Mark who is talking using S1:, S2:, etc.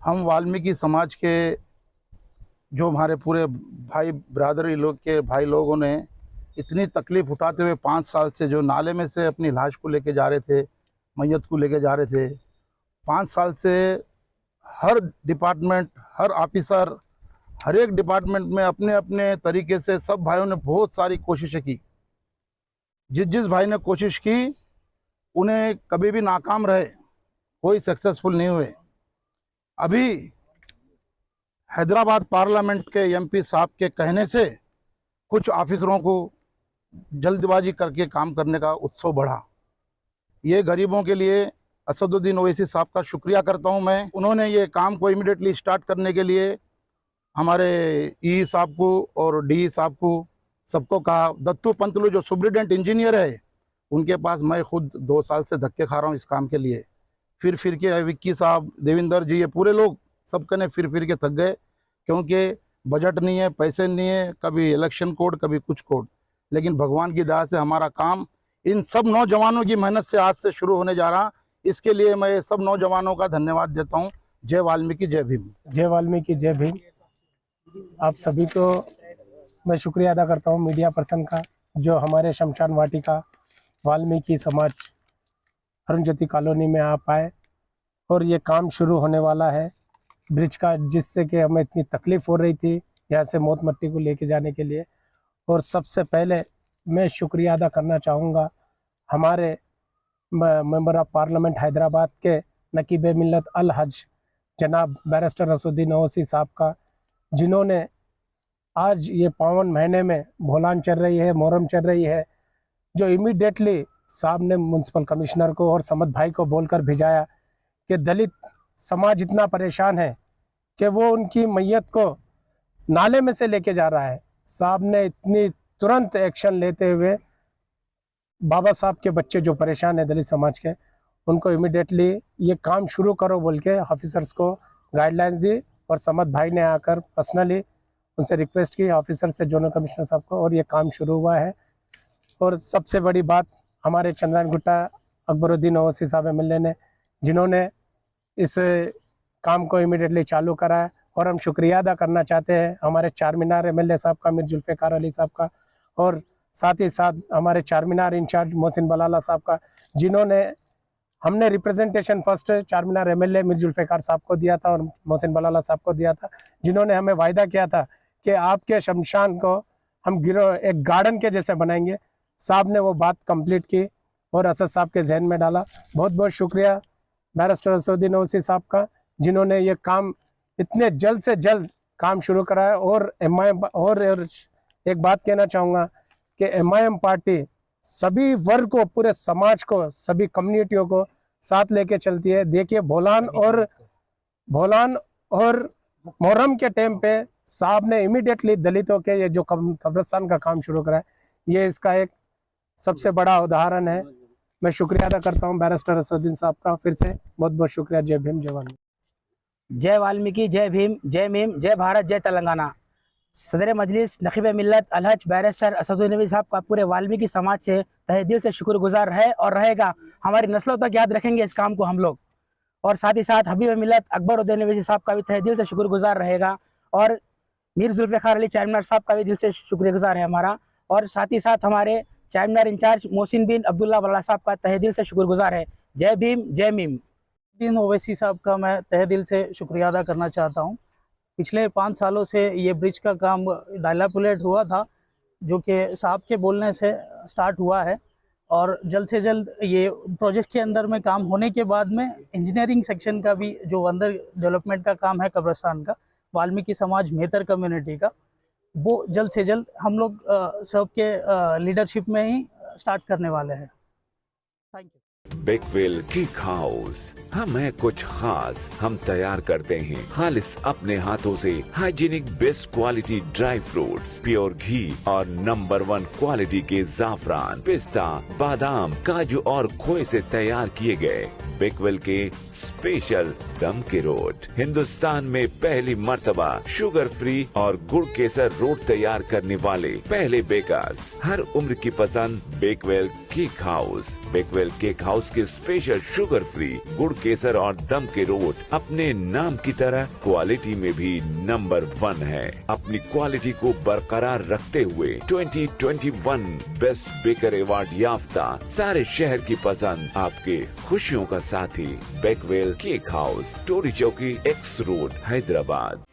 S1: हम वाल्मीकि समाज के जो हमारे पूरे भाई ब्रादरी लोग के भाई लोगों ने इतनी तकलीफ़ उठाते हुए 5 साल से जो नाले में से अपनी लाश को लेके जा रहे थे, मैयत को लेके जा रहे थे, 5 साल से हर डिपार्टमेंट, हर ऑफिसर, हर एक डिपार्टमेंट में अपने अपने तरीके से सब भाइयों ने बहुत सारी कोशिशें की। जिस भाई ने कोशिश की उन्हें कभी भी नाकाम रहे, कोई सक्सेसफुल नहीं हुए। अभी हैदराबाद पार्लियामेंट के एमपी साहब के कहने से कुछ ऑफिसरों को जल्दबाजी करके काम करने का उत्सव बढ़ा। ये गरीबों के लिए असदुद्दीन ओवैसी साहब का शुक्रिया करता हूं मैं। उन्होंने ये काम को इमीडिएटली स्टार्ट करने के लिए हमारे ई साहब को और डी साहब को सबको कहा। दत्तू पंतलू जो सुप्रिटेंडेंट इंजीनियर है, उनके पास मैं खुद 2 साल से धक्के खा रहा हूँ इस काम के लिए। फिर के विक्की साहब, देविंदर जी, ये पूरे लोग सब कने फिर के थक गए, क्योंकि बजट नहीं है, पैसे नहीं है, कभी इलेक्शन कोड, कभी कुछ कोड। लेकिन भगवान की दया से हमारा काम इन सब नौजवानों की मेहनत से आज से शुरू होने जा रहा। इसके लिए मैं सब नौजवानों का धन्यवाद देता हूँ। जय वाल्मीकि, जय भीम।
S2: जय वाल्मीकि, जय भीम। आप सभी को मैं शुक्रिया अदा करता हूँ, मीडिया पर्सन का, जो हमारे शमशान वाटिका वाल्मीकि समाज अरुण ज्योति कॉलोनी में आप आए और ये काम शुरू होने वाला है ब्रिज का, जिससे कि हमें इतनी तकलीफ़ हो रही थी यहाँ से मौत मट्टी को लेके जाने के लिए। और सबसे पहले मैं शुक्रिया अदा करना चाहूँगा हमारे मेंबर ऑफ पार्लियामेंट हैदराबाद के नकीब मिल्लत अल हज जनाब बैरिस्टर असदुद्दीन ओवैसी साहब का, जिन्होंने आज ये पावन महीने में भोलान चल रही है, मुहर्रम चल रही है, जो इमीडिएटली साहब ने म्यूनसिपल कमिश्नर को और समद भाई को बोलकर भिजाया कि दलित समाज इतना परेशान है कि वो उनकी मैयत को नाले में से लेके जा रहा है। साहब ने इतनी तुरंत एक्शन लेते हुए बाबा साहब के बच्चे जो परेशान है दलित समाज के, उनको इमीडिएटली ये काम शुरू करो बोल के ऑफिसर्स को गाइडलाइंस दी। और समद भाई ने आकर पर्सनली उनसे रिक्वेस्ट की, ऑफिसर से, जोनल कमिश्नर साहब को, और ये काम शुरू हुआ है। और सबसे बड़ी बात हमारे चंद्रायन गुट्टा अकबरुद्दीन ओवैसी साहब एमएलए ने, जिन्होंने इस काम को इमीडिएटली चालू करा है। और हम शुक्रिया अदा करना चाहते हैं हमारे चारमीनार एमएलए साहब का, मीर जुल्फ़िकार अली साहब का, और साथ ही साथ हमारे चारमीनार इंचार्ज मोहसिन बलाला साहब का, जिन्होंने, हमने representation first Charminar MLA Mir Zulfiqar साहब को दिया था और मोहसिन बलाला साहब को दिया था, जिन्होंने हमें वायदा किया था कि आपके शमशान को हम एक गार्डन के जैसे बनाएंगे। साहब ने वो बात कंप्लीट की और असद साहब के जहन में डाला। बहुत बहुत शुक्रिया बैरिस्टर असदुद्दीन ओवैसी साहब का, जिन्होंने ये काम इतने जल्द से जल्द काम शुरू कराया। और और एक बात कहना चाहूँगा कि MIM पार्टी सभी वर्ग को, पूरे समाज को, सभी कम्युनिटियों को साथ लेके चलती है। देखिए भोलान और मुहर्रम के टाइम पे साहब ने इमीडिएटली दलितों के ये जो कब्रिस्तान का काम शुरू करा है, ये इसका एक सबसे बड़ा उदाहरण है। मैं शुक्रिया अदा करता हूँ बैरिस्टर असदुद्दीन साहब का। फिर से बहुत बहुत शुक्रिया। जय भीम, जय वाल्मीकि।
S3: जय वाल्मीकि, जय भीम, जय मीम, जय भारत, जय तेलंगाना। सदर मजलिस नकीब मिल्लत अलहज बैरिस्टर असदुद्दीन ओवैसी साहब का पूरे वाल्मीकि समाज से तहे दिल से शुक्रगुजार है और रहेगा। हमारी नस्लों तक याद रखेंगे इस काम को हम लोग। और साथ ही साथ हबीब मिल्लत अकबरुद्दीन ओवैसी साहब का भी तहे दिल से शुक्रगुजार रहेगा। और मीर जुल्फ़िकार अली चारमीनार साहब का भी दिल से शुक्रगुजार है हमारा। और साथ ही साथ हमारे चारमीनार इंचार्ज मोहसिन बिन अब्दुल्ला वल्ला साहब का तहे दिल से शुक्रगुजार है। जय भीम, जय मीम।
S4: दिन ओवैसी साहब का मैं तहे दिल से शुक्रिया अदा करना चाहता हूं। पिछले 5 सालों से ये ब्रिज का काम डायलापुलेट हुआ था, जो कि साहब के बोलने से स्टार्ट हुआ है। और जल्द से जल्द ये प्रोजेक्ट के अंदर में काम होने के बाद में इंजीनियरिंग सेक्शन का भी जो अंदर डेवलपमेंट का काम है कब्रिस्तान का, वाल्मीकि समाज मेहतर कम्युनिटी का, वो जल्द से जल्द हम लोग सबके लीडरशिप में ही स्टार्ट करने वाले हैं। Thank you.
S5: Bakewell cake house, हम है कुछ खास, हम तैयार करते हैं खालिस अपने हाथों से hygienic best quality dry fruits, pure घी और नंबर 1 क्वालिटी के जाफरान, पिस्ता, बादाम, काजू और खोए से तैयार किए गए बेकवेल के स्पेशल दम के रोट। हिंदुस्तान में पहली मर्तबा शुगर फ्री और गुड़ केसर रोट तैयार करने वाले पहले बेकर्स। हर उम्र की पसंद Bakewell cake house. Bakewell cake house house के स्पेशल शुगर फ्री गुड़ केसर और दम के रोट अपने नाम की तरह क्वालिटी में भी नंबर 1 है। अपनी क्वालिटी को बरकरार रखते हुए 2021 बेस्ट बेकर अवार्ड याफ्ता सारे शहर की पसंद, आपके खुशियों का साथी, बेकवेल केक हाउस, टोरी चौकी, एक्स रोड, हैदराबाद।